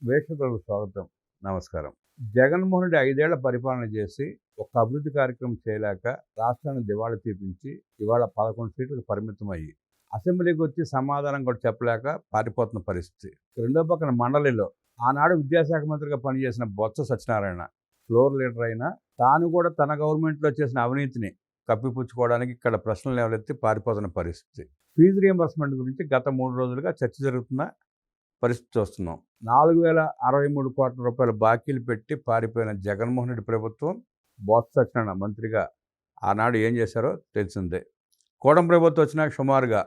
వీక్షకులకు స్వాగతం. నమస్కారం. జగన్మోహన్ రెడ్డి 5 ఏళ్ల పరిపాలన చేసి ఒక అభివృద్ధి కార్యక్రమం చేయలేక రాష్ట్రాన్ని దివాళా తీపించి ఇవాళ 11 సీట్లకు పరిమితం అయ్యి అసెంబ్లీకి వచ్చి సమాధానం కూడా చెప్పలేక పారిపోతున్న పరిస్థితి. రెండో పక్కన మండలిలో ఆనాడు విద్యాశాఖ మంత్రిగా పనిచేసిన బొత్స సత్యనారాయణ ఫ్లోర్ లీడర్ అయినా తాను కూడా తన గవర్నమెంట్లో చేసిన అవినీతిని కప్పిపుచ్చుకోవడానికి ఇక్కడ ప్రశ్నలు లేవనెత్తి పారిపోతున్న పరిస్థితి. ఫీజు రియంబర్స్మెంట్ గురించి గత 3 రోజులుగా చర్చ జరుగుతున్న పరిస్థితి చూస్తున్నాం. 4063 కోట్ల రూపాయల బాకీలు పెట్టి పారిపోయిన జగన్మోహన్ రెడ్డి ప్రభుత్వం బొత్స సత్యనారాయణ మంత్రిగా ఆనాడు ఏం చేశారో తెలిసిందే. కూటమి ప్రభుత్వం వచ్చినాక సుమారుగా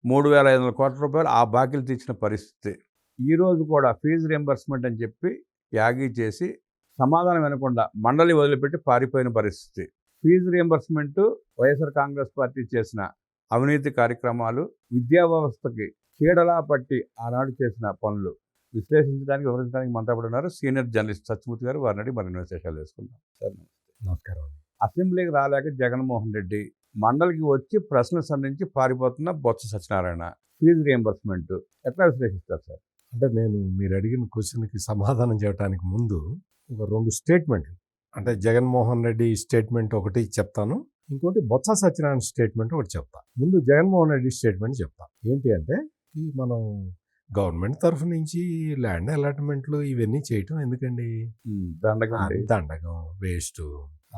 3500 కోట్ల రూపాయలు ఆ బాకీలు తీర్చిన పరిస్థితి. ఈరోజు కూడా ఫీజు రియంబర్స్మెంట్ అని చెప్పి యాగీ చేసి సమాధానం వినకుండా మండలి వదిలిపెట్టి పారిపోయిన పరిస్థితి. Fee reimbursement YSR Congress party చేసిన అవినీతి కార్యక్రమాలు, విద్యా వ్యవస్థకి చీడలా పట్టి ఆనాడు చేసిన పనులు విశ్లేషించడానికి, వివరించడానికి మనతో ఉన్నారు సీనియర్ జర్నలిస్ట్ సత్యమూర్తి గారు. వారిని మరిన్ని విశేషాలు తెలుసుకుందాం. సార్ నమస్కారం. అసెంబ్లీకి రాలేక జగన్మోహన్ రెడ్డి, మండలికి వచ్చి ప్రశ్నలు సంధించి పారిపోతున్న బొత్స సత్యనారాయణ, ఫీజు రియంబర్స్మెంట్ ఎట్లా విశ్లేషిస్తారు సార్? అంటే నేను మీరు అడిగిన క్వశ్చన్కి సమాధానం చెప్పడానికి ముందు ఒక 2 స్టేట్మెంట్లు, అంటే జగన్మోహన్ రెడ్డి స్టేట్మెంట్ ఒకటి చెప్తాను, ఇంకోటి బొత్స సత్యనారాయణ స్టేట్మెంట్ ఒకటి చెప్తా. ముందు జగన్మోహన్ రెడ్డి స్టేట్మెంట్ చెప్తా. ఏంటి అంటే, మనం గవర్నమెంట్ తరఫు నుంచి ల్యాండ్ అలాట్మెంట్లు ఇవన్నీ చేయటం ఎందుకండి? దండగం, వేస్ట్.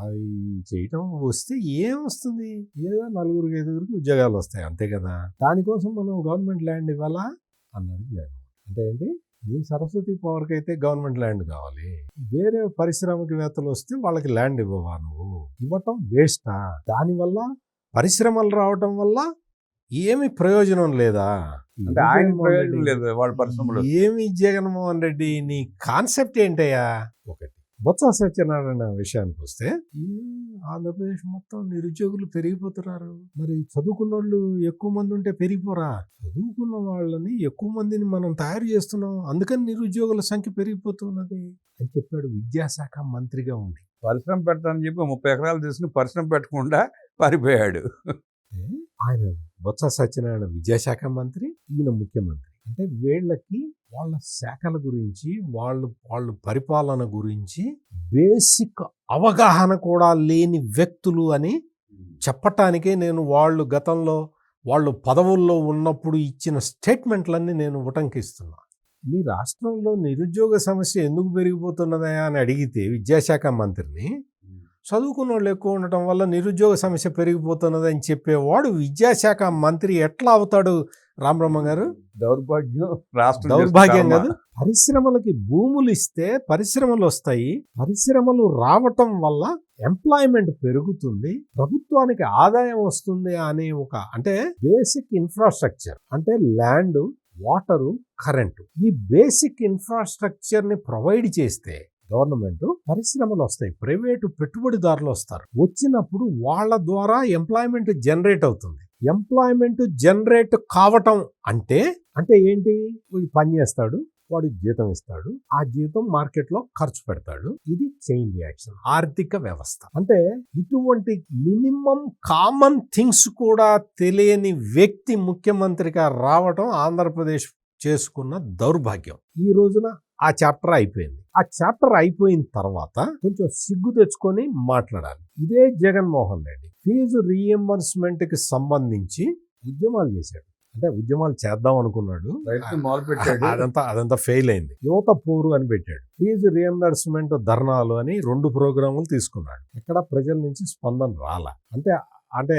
అవి చేయటం వస్తే ఏం వస్తుంది? ఏదో 4-5 ఉద్యోగాలు వస్తాయి, అంతే కదా. దానికోసం మనం గవర్నమెంట్ ల్యాండ్ ఇవ్వాలా అన్నది జగన్. అంటే ఏంటి, నీ సరస్వతి పవర్కి అయితే గవర్నమెంట్ ల్యాండ్ కావాలి, వేరే పారిశ్రామికవేత్తలు వస్తే వాళ్ళకి ల్యాండ్ ఇవ్వవా? నువ్వు ఇవ్వటం వేస్టా? దానివల్ల పరిశ్రమలు రావటం వల్ల ఏమి ప్రయోజనం లేదా? అంటే ఆయన ప్రయోజనం లేదు వాళ్ళ పరిశ్రమలో. ఏమి జగన్మోహన్ రెడ్డి నీ కాన్సెప్ట్ ఏంటయ్యా? ఒకటి బొత్స సత్యనారాయణ విషయానికి వస్తే, ఆంధ్రప్రదేశ్ మొత్తం నిరుద్యోగులు పెరిగిపోతున్నారు. మరి చదువుకున్న వాళ్ళు ఎక్కువ మంది ఉంటే పెరిగిపోరా? చదువుకున్న వాళ్ళని ఎక్కువ మందిని మనం తయారు చేస్తున్నాం, అందుకని నిరుద్యోగుల సంఖ్య పెరిగిపోతున్నది అని చెప్పాడు విద్యాశాఖ మంత్రిగా ఉండి. పరిశ్రమ పెడతానని చెప్పి 30 ఎకరాలు తీసుకుని పరిశ్రమ పెట్టకుండా పారిపోయాడు ఆయన. బొత్స సత్యనారాయణ విద్యాశాఖ మంత్రి, ఈయన ముఖ్యమంత్రి. అంటే వీళ్ళకి వాళ్ళ శాఖల గురించి, వాళ్ళు పరిపాలన గురించి బేసిక్ అవగాహన కూడా లేని వ్యక్తులు అని చెప్పటానికే నేను వాళ్ళు గతంలో వాళ్ళు పదవుల్లో ఉన్నప్పుడు ఇచ్చిన స్టేట్మెంట్లన్నీ నేను ఉటంకిస్తున్నా. మీ రాష్ట్రంలో నిరుద్యోగ సమస్య ఎందుకు పెరిగిపోతున్నదా అని అడిగితే విద్యాశాఖ మంత్రిని, చదువుకున్న వాళ్ళు ఎక్కువ ఉండటం వల్ల నిరుద్యోగ సమస్య పెరిగిపోతున్నది అని చెప్పేవాడు విద్యాశాఖ మంత్రి ఎట్లా అవుతాడు? రామబ్రహ్మ గారు, దౌర్భాగ్యం కాదు. పరిశ్రమలకి భూములు ఇస్తే పరిశ్రమలు వస్తాయి, పరిశ్రమలు రావటం వల్ల ఎంప్లాయ్మెంట్ పెరుగుతుంది, ప్రభుత్వానికి ఆదాయం వస్తుంది అనే ఒక, అంటే బేసిక్ ఇన్ఫ్రాస్ట్రక్చర్, అంటే ల్యాండ్, వాటరు, కరెంటు, ఈ బేసిక్ ఇన్ఫ్రాస్ట్రక్చర్ ని ప్రొవైడ్ చేస్తే గవర్నమెంట్, పరిశ్రమలు వస్తాయి, ప్రైవేటు పెట్టుబడిదారులు వస్తారు. వచ్చినప్పుడు వాళ్ళ ద్వారా ఎంప్లాయ్మెంట్ జనరేట్ అవుతుంది. ఎంప్లాయ్మెంట్ జనరేట్ కావటం అంటే ఏంటి? వీడు పని చేస్తాడు, వాడు జీతం ఇస్తాడు, ఆ జీతం మార్కెట్లో ఖర్చు పెడతాడు. ఇది చైన్ రియాక్షన్, ఆర్థిక వ్యవస్థ. అంటే ఇటువంటి మినిమం కామన్ థింగ్స్ కూడా తెలియని వ్యక్తి ముఖ్యమంత్రిగా రావటం ఆంధ్రప్రదేశ్ చేసుకున్న దౌర్భాగ్యం. ఈ రోజున ఆ చాప్టర్ అయిపోయింది. ఆ చాప్టర్ అయిపోయిన తర్వాత కొంచెం సిగ్గు తెచ్చుకొని మాట్లాడాలి. ఇదే జగన్మోహన్ రెడ్డి ఫీజు రీఎంబర్స్మెంట్ కి సంబంధించి ఉద్యమాలు చేశాడు. అంటే ఉద్యమాలు చేద్దాం అనుకున్నాడు, అదంతా ఫెయిల్ అయింది. యువత పోరు అని పెట్టాడు. ఫీజు రీఎంబర్స్మెంట్ ధర్నాలు అని 2 ప్రోగ్రాములు తీసుకున్నాడు. ఎక్కడ ప్రజల నుంచి స్పందన రాలా. అంటే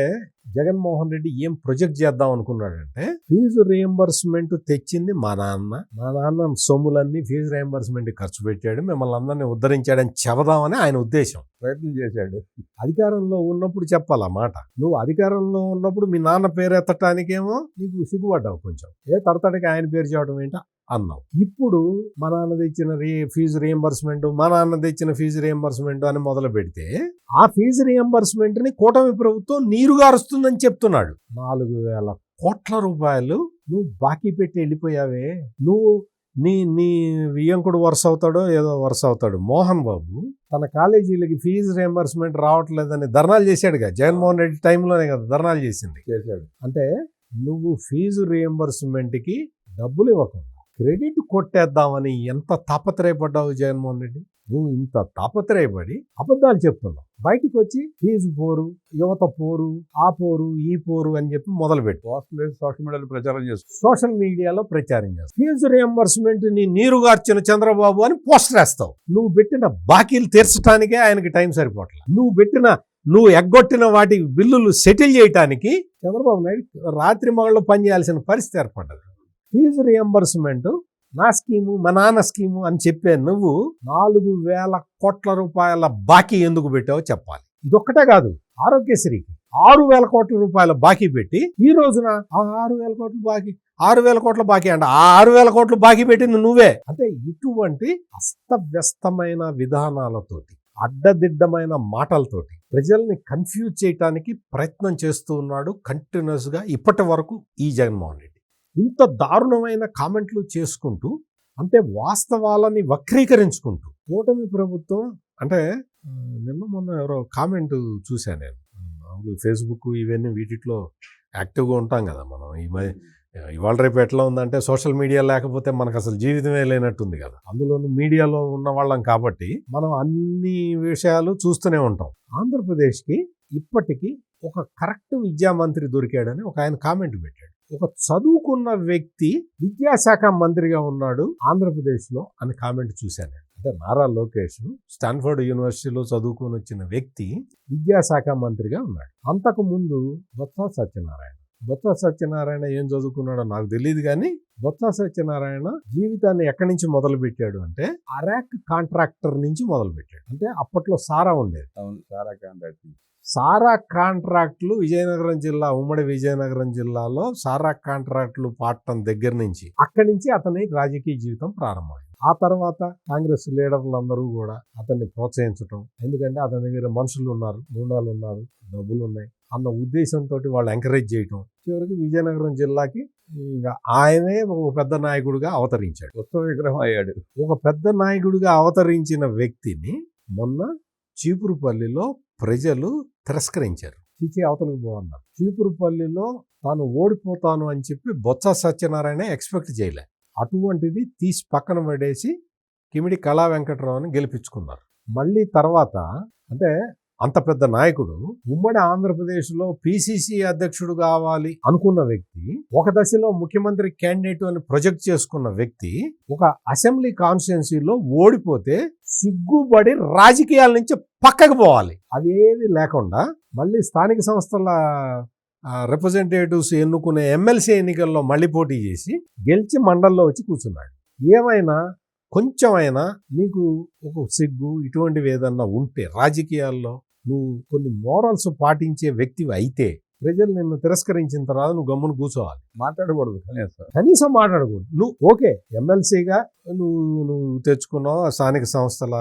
జగన్మోహన్ రెడ్డి ఏం ప్రొజెక్ట్ చేద్దాం అనుకున్నాడంటే, ఫీజు రియంబర్స్మెంట్ తెచ్చింది మా నాన్న సొమ్ములన్నీ ఫీజు రియంబర్స్మెంట్ ఖర్చు పెట్టాడు, మిమ్మల్ని అందరినీ ఉద్ధరించాడని చెబదామని ఆయన ఉద్దేశం. ప్రయత్నం చేశాడు. అధికారంలో ఉన్నప్పుడు చెప్పాలన్నమాట. నువ్వు అధికారంలో ఉన్నప్పుడు మీ నాన్న పేరు ఎత్తటానికేమో నీకు సిగ్గుపడ్డావు కొంచెం. తడతడికి ఆయన పేరు చెప్పడం ఏంటో అన్నావు. ఇప్పుడు మా నాన్న తెచ్చిన ఫీజు రియంబర్స్మెంట్, మా నాన్న తెచ్చిన ఫీజు రియంబర్స్మెంట్ అని మొదలు పెడితే, ఆ ఫీజు రియంబర్స్మెంట్ ని కూటమి ప్రభుత్వం నీరుగారుస్తుందని చెప్తున్నాడు. 4000 కోట్ల రూపాయలు నువ్వు బాకీ పెట్టి వెళ్ళిపోయావే. నువ్వు నీ వియ్యంకుడు వరుస అవుతాడో ఏదో వరుస అవుతాడు మోహన్ బాబు, తన కాలేజీలకి ఫీజు రియంబర్స్మెంట్ రావట్లేదని ధర్నాలు చేశాడుగా. జగన్మోహన్ రెడ్డి టైంలోనే కదా ధర్నాలు చేశాడు. అంటే నువ్వు ఫీజు రియంబర్స్మెంట్కి డబ్బులు ఇవ్వకుండా క్రెడిట్ కొట్టేద్దామని ఎంత తాపత్రయపడ్డావు జగన్మోహన్ రెడ్డి. నువ్వు ఇంత తాపత్రయపడి అబద్ధాలు చెప్తున్నావు. బయటికి వచ్చి ఫీజు పోరు, యువత పోరు, ఆ పోరు, ఈ పోరు అని చెప్పి మొదలుపెట్టు. సోషల్ మీడియాలో ప్రచారం చేస్తుంది. సోషల్ మీడియాలో ప్రచారం చేస్తావు. ఫీజు రియంబర్స్మెంట్ ని నీరుగార్చిన చంద్రబాబు అని పోస్టర్ వేస్తావు. నువ్వు పెట్టిన బాకీలు తీర్చడానికే ఆయనకి టైం సరిపోవట్లేదు. నువ్వు ఎగ్గొట్టిన వాటి బిల్లులు సెటిల్ చేయటానికి చంద్రబాబు నాయుడు రాత్రి మగళ్ళు పనిచేయాల్సిన పరిస్థితి ఏర్పడ్డది. ఫీజు రియంబర్స్మెంట్ నా స్కీము, మా నాన్న స్కీము అని చెప్పే నువ్వు 4,000 కోట్ల రూపాయల బాకీ ఎందుకు పెట్టావో చెప్పాలి. ఇదొక్కటే కాదు, ఆరోగ్యశ్రీకి 6,000 కోట్ల రూపాయల బాకీ పెట్టి ఈ రోజున 6,000 కోట్ల బాకీ 6,000 కోట్ల బాకీ అంట. ఆ 6,000 కోట్లు బాకీ పెట్టింది నువ్వే. అంటే ఇటువంటి అస్తవ్యస్తమైన విధానాలతోటి, అడ్డదిడ్డమైన మాటలతోటి ప్రజల్ని కన్ఫ్యూజ్ చేయటానికి ప్రయత్నం చేస్తూ ఉన్నాడు కంటిన్యూస్ గా ఇప్పటి వరకు ఈ జగన్మోహన్ రెడ్డి. ఇంత దారుణమైన కామెంట్లు చేసుకుంటూ, అంటే వాస్తవాలని వక్రీకరించుకుంటూ కూటమి ప్రభుత్వం అంటే నిన్న మొన్న ఎవరో కామెంట్ చూశాను నేను. ఫేస్బుక్ ఇవన్నీ వీటిలో యాక్టివ్గా ఉంటాం కదా మనం. ఇవాళ రేపు ఎట్లా ఉందంటే సోషల్ మీడియా లేకపోతే మనకు అసలు జీవితమే లేనట్టుంది కదా. అందులోనూ మీడియాలో ఉన్న వాళ్ళం కాబట్టి మనం అన్ని విషయాలు చూస్తూనే ఉంటాం. ఆంధ్రప్రదేశ్కి ఇప్పటికీ ఒక కరెక్ట్ విద్యామంత్రి దొరికాడని ఒక ఆయన కామెంట్ పెట్టాడు. ఒక చదువుకున్న వ్యక్తి విద్యాశాఖ మంత్రిగా ఉన్నాడు ఆంధ్రప్రదేశ్లో అని కామెంట్ చూశాను. అంటే నారా లోకేష్ స్టాన్ఫోర్డ్ యూనివర్సిటీలో చదువుకొని వచ్చిన వ్యక్తి విద్యాశాఖ మంత్రిగా ఉన్నాడు. అంతకు ముందు బొత్స సత్యనారాయణ ఏం చదువుకున్నాడో నాకు తెలియదు, కానీ బొత్స సత్యనారాయణ జీవితాన్ని ఎక్కడి నుంచి మొదలు పెట్టాడు అంటే అరాక్ కాంట్రాక్టర్ నుంచి మొదలు పెట్టాడు. అంటే అప్పట్లో సారా ఉండేది. సారా కాంట్రాక్టులు విజయనగరం జిల్లా, ఉమ్మడి విజయనగరం జిల్లాలో సారా కాంట్రాక్టులు పాడటం దగ్గర నుంచి అక్కడి నుంచి అతని రాజకీయ జీవితం ప్రారంభమైంది. ఆ తర్వాత కాంగ్రెస్ లీడర్లందరూ కూడా అతన్ని ప్రోత్సహించడం, ఎందుకంటే అతని దగ్గర మనుషులు ఉన్నారు, గుండాలు ఉన్నారు, డబ్బులు ఉన్నాయి అన్న ఉద్దేశంతో వాళ్ళు ఎంకరేజ్ చేయటం. చివరికి విజయనగరం జిల్లాకి ఇంకా ఆయనే ఒక పెద్ద నాయకుడిగా అవతరించాడు. ఉత్సవ విగ్రహం అయ్యాడు. ఒక పెద్ద నాయకుడిగా అవతరించిన వ్యక్తిని మొన్న చీపురుపల్లిలో ప్రజలు తిరస్కరించారు. చిచి అవతలకు పోన్నారు. చీపురుపల్లిలో తాను ఓడిపోతాను అని చెప్పి బొత్స సత్యనారాయణ ఎక్స్పెక్ట్ చేయలే. అటువంటిది తీసి పక్కన పడేసి కిమిడి కళా వెంకటరావుని గెలిపించుకున్నారు. మళ్ళీ తర్వాత అంటే అంత పెద్ద నాయకుడు, ఉమ్మడి ఆంధ్రప్రదేశ్లో పిసిసి అధ్యక్షుడు కావాలి అనుకున్న వ్యక్తి, ఒక దశలో ముఖ్యమంత్రి క్యాండిడేట్ అని ప్రొజెక్ట్ చేసుకున్న వ్యక్తి ఒక అసెంబ్లీ కాన్స్టిట్యున్సీలో ఓడిపోతే సిగ్గుబడి రాజకీయాల నుంచి పక్కకు పోవాలి. అవేవి లేకుండా మళ్ళీ స్థానిక సంస్థల రిప్రజెంటేటివ్స్ ఎన్నుకునే ఎమ్మెల్సీ ఎన్నికల్లో మళ్ళీ పోటీ చేసి గెలిచి మండల్లో వచ్చి కూర్చున్నాడు. ఏమైనా కొంచెమైనా నీకు ఒక సిగ్గు ఇటువంటివి ఏదన్నా ఉంటే రాజకీయాల్లో నువ్వు కొన్ని మోరల్స్ పాటించే వ్యక్తివి అయితే ప్రజలు నిన్ను తిరస్కరించిన తర్వాత నువ్వు గమ్మును కూర్చోవాలి. మాట్లాడకూడదు, కనీసం మాట్లాడకూడదు. నువ్వు ఓకే ఎమ్మెల్సీగా నువ్వు తెచ్చుకున్నావు, స్థానిక సంస్థల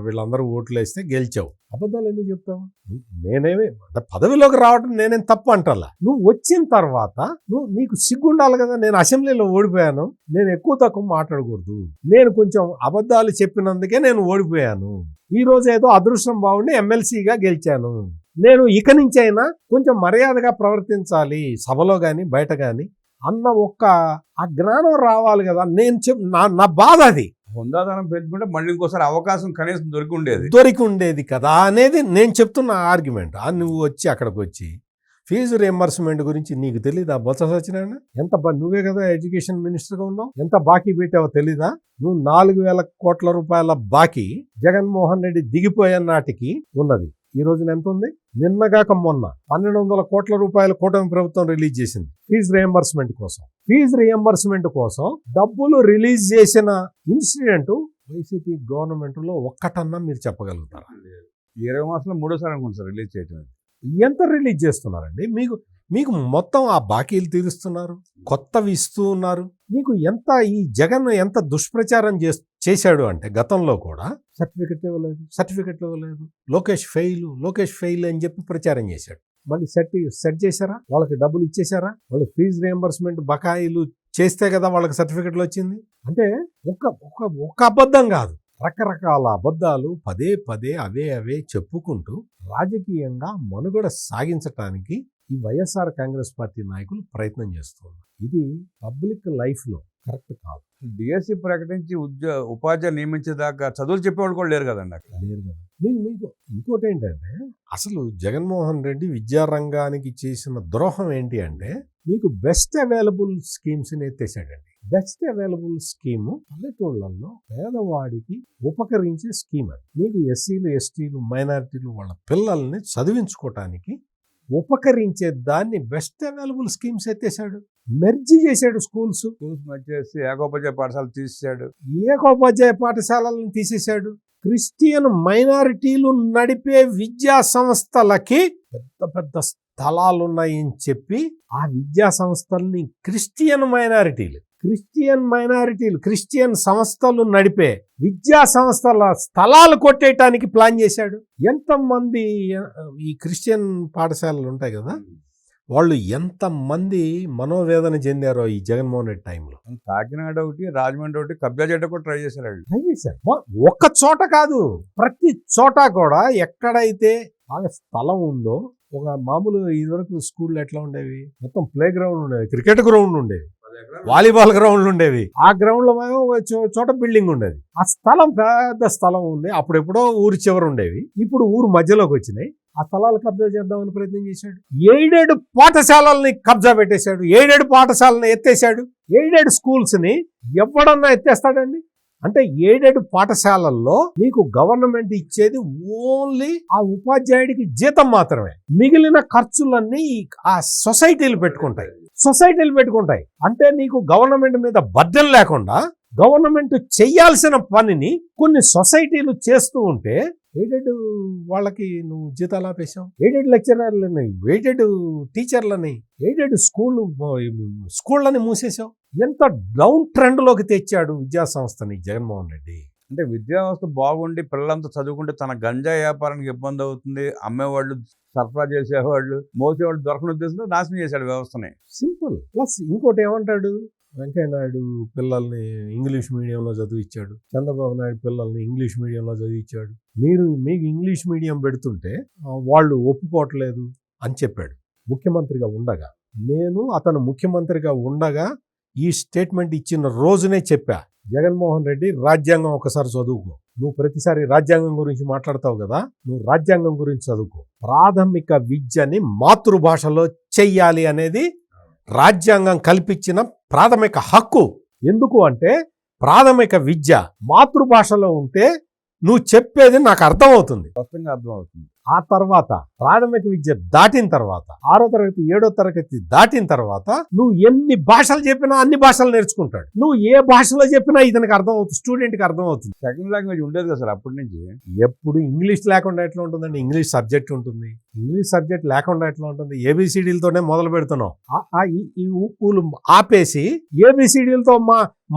వీళ్ళందరూ ఓట్లు వేస్తే గెలిచావు. అబద్ధాలు ఎందుకు చెప్తావు? నేనేమి పదవిలోకి రావడం నేనేం తప్పు అంటలా. నువ్వు వచ్చిన తర్వాత నీకు సిగ్గుండాలి కదా. నేను అసెంబ్లీలో ఓడిపోయాను, నేను ఎక్కువ తక్కువ మాట్లాడకూడదు, నేను కొంచెం అబద్ధాలు చెప్పినందుకే నేను ఓడిపోయాను, ఈ రోజు ఏదో అదృష్టం బాగుండి ఎమ్మెల్సీగా గెలిచాను, నేను ఇక నుంచి అయినా కొంచెం మర్యాదగా ప్రవర్తించాలి సభలో కానీ బయట కానీ అన్న ఆ జ్ఞానం రావాలి కదా. నేను నా బాధ అది. హుందాదనం పెంచుకుంటే మళ్ళీ ఇంకోసారి అవకాశం కనీసం దొరికి ఉండేది కదా అనేది నేను చెప్తున్న ఆర్గ్యుమెంట్. నువ్వు వచ్చి అక్కడికి వచ్చి ఫీజు రియంబర్స్మెంట్ గురించి నీకు తెలీదా? బొత్స సత్యనారాయణ నువ్వే కదా ఎడ్యుకేషన్ మినిస్టర్గా ఉన్నావు, ఎంత బాకీ పెట్టావో తెలీదా? నువ్వు 4,000 కోట్ల రూపాయల బాకీ జగన్మోహన్ రెడ్డి దిగిపోయే నాటికి ఉన్నది. ఈ రోజున ఎంత ఉంది? నిన్నగాక మొన్న 1,200 కోట్ల రూపాయలు కూటమి ప్రభుత్వం రిలీజ్ చేసింది ఫీజు రియంబర్స్మెంట్ కోసం. ఫీజు రియంబర్స్మెంట్ కోసం డబ్బులు రిలీజ్ చేసిన ఇన్సిడెంట్ వైసీపీ గవర్నమెంట్ లో ఒక్కటన్నా మీరు చెప్పగలుగుతారా? 20 మాసంలో 3సారి అనుకుంటా సార్ రిలీజ్ చేయటం. ఎంత రిలీజ్ చేస్తున్నారండి? మీకు మొత్తం ఆ బాకీలు తీరుస్తున్నారు, కొత్తవి ఇస్తూ ఉన్నారు. నీకు ఈ జగన్ ఎంత దుష్ప్రచారం చేశాడు అంటే గతంలో కూడా సర్టిఫికెట్లు ఇవ్వలేదు, లోకేష్ ఫెయిల్ అని చెప్పి ప్రచారం చేశాడు. మళ్ళీ సెట్ చేశారా? వాళ్ళకి డబ్బులు ఇచ్చేశారా? వాళ్ళు ఫీజు రియంబర్స్మెంట్ బకాయిలు చేస్తే కదా వాళ్ళకి సర్టిఫికెట్లు వచ్చింది. అంటే ఒక అబద్ధం కాదు, రకరకాల అబద్ధాలు పదే అవే చెప్పుకుంటూ రాజకీయంగా మనుగడ సాగించటానికి ఈ వైఎస్ఆర్ కాంగ్రెస్ పార్టీ నాయకులు ప్రయత్నం చేస్తున్నారు. ఇది పబ్లిక్ లైఫ్లో కరెక్ట్ కాదు. డిఎస్సి ప్రకటించి ఉపాధ్యాయులు నియమించేదాకా చదువులు చెప్పేవాళ్ళు కూడా లేరు కదండి అక్కడ. లేరు కదా. మీకు ఇంకోటి ఏంటంటే, అసలు జగన్మోహన్ రెడ్డి విద్యారంగానికి చేసిన ద్రోహం ఏంటి అంటే, మీకు బెస్ట్ అవైలబుల్ స్కీమ్స్ని ఎత్తేసాడండి. బెస్ట్ అవైలబుల్ స్కీమ్ పల్లెటూళ్ళల్లో పేదవాడికి ఉపకరించే స్కీమ్ అది. నీకు ఎస్సీలు, ఎస్టీలు, మైనారిటీలు వాళ్ళ పిల్లల్ని చదివించుకోవటానికి ఉపకరించే దాన్ని బెస్ట్ అవైలబుల్ స్కీమ్స్ ఎత్తేసాడు. మెర్జీ చేశాడు స్కూల్స్ వచ్చేసి ఏకోపాధ్యాయ పాఠశాల తీసేశాడు. ఏకోపాధ్యాయ పాఠశాలలను తీసేశాడు. క్రిస్టియన్ మైనారిటీలు నడిపే విద్యా సంస్థలకి పెద్ద పెద్ద స్థలాలున్నాయని చెప్పి ఆ విద్యా సంస్థల్ని క్రిస్టియన్ క్రిస్టియన్ సంస్థలు నడిపే విద్యా సంస్థల స్థలాలు కొట్టేయటానికి ప్లాన్ చేశాడు. ఎంతమంది ఈ క్రిస్టియన్ పాఠశాలలు ఉంటాయి కదా, వాళ్ళు ఎంతమంది మనోవేదన చెందారో ఈ జగన్మోహన్ రెడ్డి టైంలో. కాకినాడ ఒకటి, రాజమండ్రి ఒకటి కబ్జా చేయడం కూడా ట్రై చేశారు. ఒక్క చోట కాదు, ప్రతి చోట కూడా ఎక్కడైతే బాగా స్థలం ఉందో, ఒక మామూలు ఇదివరకు స్కూళ్ళు ఎట్లా ఉండేవి, మొత్తం ప్లే గ్రౌండ్ ఉండేవి, క్రికెట్ గ్రౌండ్ ఉండేవి, వాలీబాల్ గ్రౌండ్లు ఉండేవి. ఆ గ్రౌండ్ లో చోట బిల్డింగ్ ఉండేది. ఆ స్థలం పెద్ద స్థలం ఉంది. అప్పుడెప్పుడో ఊరి చివర ఉండేవి, ఇప్పుడు ఊరు మధ్యలోకి వచ్చినాయి. ఆ స్థలాలు కబ్జా చేద్దామని ప్రయత్నం చేశాడు. 7 పాఠశాలల్ని కబ్జా పెట్టేశాడు. 7 పాఠశాలని ఎత్తేశాడు. 7 స్కూల్స్ ని ఎవడన్నా ఎత్తేస్తాడండి? అంటే 7 పాఠశాలల్లో నీకు గవర్నమెంట్ ఇచ్చేది ఓన్లీ ఆ ఉపాధ్యాయుడికి జీతం మాత్రమే. మిగిలిన ఖర్చులన్నీ ఆ సొసైటీలు పెట్టుకుంటాయి. అంటే నీకు గవర్నమెంట్ మీద బర్డెన్ లేకుండా గవర్నమెంట్ చెయ్యాల్సిన పనిని కొన్ని సొసైటీలు చేస్తూ ఉంటే 7 వాళ్ళకి నువ్వు జీతాలు ఆపేశావు. 7 లెక్చరర్లని, 7 టీచర్లని, 7 స్కూళ్ళని మూసేశావు. ఎంత డౌన్ ట్రెండ్ లోకి తెచ్చాడు విద్యా సంస్థని జగన్మోహన్ రెడ్డి. అంటే విద్యా వ్యవస్థ బాగుండి పిల్లలంతా చదువుకుంటే తన గంజా వ్యాపారానికి ఇబ్బంది అవుతుంది, అమ్మేవాళ్ళు, సరఫరా చేసేవాళ్ళు, మోసేవాళ్ళు దొరకని ఉద్దేశంతో నాశనం చేశాడు వ్యవస్థని. సింపుల్. ప్లస్ ఇంకోటి ఏమంటాడు, వెంకయ్యనాయుడు పిల్లల్ని ఇంగ్లీష్ మీడియంలో చదివించాడు, చంద్రబాబు నాయుడు పిల్లల్ని ఇంగ్లీష్ మీడియంలో చదివించాడు, మీకు ఇంగ్లీష్ మీడియం పెడుతుంటే వాళ్ళు ఒప్పుకోవట్లేదు అని చెప్పాడు ముఖ్యమంత్రిగా ఉండగా. అతను ముఖ్యమంత్రిగా ఉండగా ఈ స్టేట్మెంట్ ఇచ్చిన రోజునే చెప్పా, జగన్మోహన్ రెడ్డి రాజ్యాంగం ఒకసారి చదువుకో. నువ్వు ప్రతిసారి రాజ్యాంగం గురించి మాట్లాడతావు కదా, నువ్వు రాజ్యాంగం గురించి చదువుకో. ప్రాథమిక విద్యని మాతృభాషలో చెయ్యాలి అనేది రాజ్యాంగం కల్పించిన ప్రాథమిక హక్కు. ఎందుకు అంటే ప్రాథమిక విద్య మాతృభాషలో ఉంటే నువ్వు చెప్పేది నాకు అర్థమవుతుంది, స్పష్టంగా అర్థమవుతుంది. ఆ తర్వాత ప్రాథమిక విద్య దాటిన తర్వాత 6వ తరగతి 7వ తరగతి దాటిన తర్వాత నువ్వు ఎన్ని భాషలు చెప్పినా అన్ని భాషలు నేర్చుకుంటాడు. నువ్వు ఏ భాషలో చెప్పినా ఇతనికి అర్థమవుతుంది, స్టూడెంట్కి అర్థమవుతుంది. సెకండ్ లాంగ్వేజ్ ఉండేది కదా సార్ అప్పటి నుంచి. ఎప్పుడు ఇంగ్లీష్ లేకుండా ఎట్లా ఉంటుందండి? ఇంగ్లీష్ సబ్జెక్ట్ ఉంటుంది. ఇంగ్లీష్ సబ్జెక్ట్ లేకుండా ఎట్లా ఉంటుంది? ఏబిసిడీలతోనే మొదలు పెడుతున్నావు. ఈ ఊపులు ఆపేసి ఏబిసిడీలతో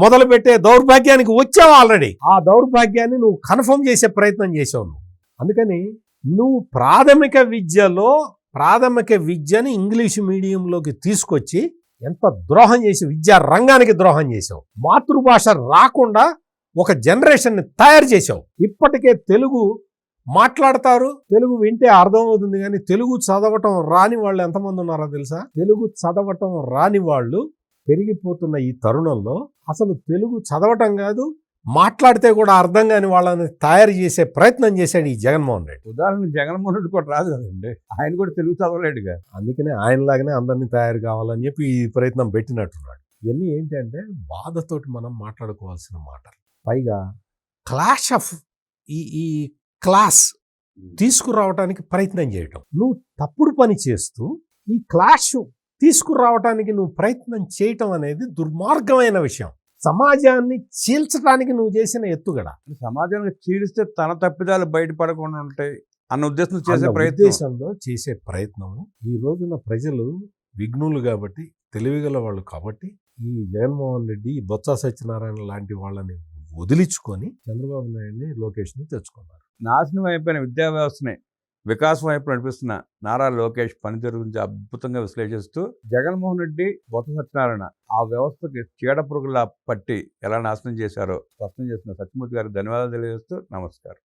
మొదలు పెట్టే దౌర్భాగ్యానికి వచ్చావు ఆల్రెడీ. ఆ దౌర్భాగ్యాన్ని నువ్వు కన్ఫర్మ్ చేసే ప్రయత్నం చేసావు నువ్వు. అందుకని నువ్వు ప్రాథమిక విద్యని ఇంగ్లీష్ మీడియంలోకి తీసుకొచ్చి ఎంత ద్రోహం చేసి విద్యా రంగానికి ద్రోహం చేసావు. మాతృభాష రాకుండా ఒక జనరేషన్ని తయారు చేసావు. ఇప్పటికే తెలుగు మాట్లాడతారు, తెలుగు వింటే అర్థమవుతుంది, కానీ తెలుగు చదవటం రాని వాళ్ళు ఎంతమంది ఉన్నారో తెలుసా? తెలుగు చదవటం రాని వాళ్ళు పెరిగిపోతున్న ఈ తరుణంలో అసలు తెలుగు చదవటం కాదు, మాట్లాడితే కూడా అర్థం కాని వాళ్ళని తయారు చేసే ప్రయత్నం చేశాడు ఈ జగన్మోహన్ రెడ్డి. ఉదాహరణకు జగన్మోహన్ రెడ్డి కూడా రాదు కదండి, ఆయన కూడా తెలుగు చదవలేడుగా. అందుకనే ఆయనలాగానే అందరినీ తయారు కావాలని చెప్పి ఈ ప్రయత్నం పెట్టినట్టున్నాడు. ఇవన్నీ ఏంటంటే బాధతోటి మనం మాట్లాడుకోవాల్సిన మాటలు. పైగా క్లాష్ ఆఫ్ ఈ క్లాస్ తీసుకురావటానికి ప్రయత్నం చేయటం. నువ్వు తప్పుడు పని చేస్తూ ఈ క్లాష్ తీసుకురావటానికి నువ్వు ప్రయత్నం చేయటం అనేది దుర్మార్గమైన విషయం. సమాజాన్ని చీల్చడానికి నువ్వు చేసిన ఎత్తుగడ. సమాజానికి చీలిస్తే తన తప్పిదాలు బయటపడకుండా ఉంటాయి అన్న ఉద్దేశంలో చేసే ప్రయత్నము. ఈ రోజున ప్రజలు విఘ్నులు కాబట్టి, తెలివిగల వాళ్ళు కాబట్టి, ఈ జగన్మోహన్ రెడ్డి, బొత్స సత్యనారాయణ లాంటి వాళ్ళని వదిలించుకొని చంద్రబాబు నాయుడిని, లోకేష్ని తెచ్చుకున్నారు. నాశనం అయిపోయిన విద్యా వ్యవస్థని వికాసం వైపు నడిపిస్తున్న నారా లోకేష్ పనితీరు గురించి అద్భుతంగా విశ్లేషిస్తూ, జగన్మోహన్ రెడ్డి, బొత్స సత్యనారాయణ ఆ వ్యవస్థకి చీడ పురుగులా పట్టి ఎలా నాశనం చేశారో స్పష్టం చేసిన సత్యమూర్తి గారికి ధన్యవాదాలు తెలియజేస్తూ నమస్కారం.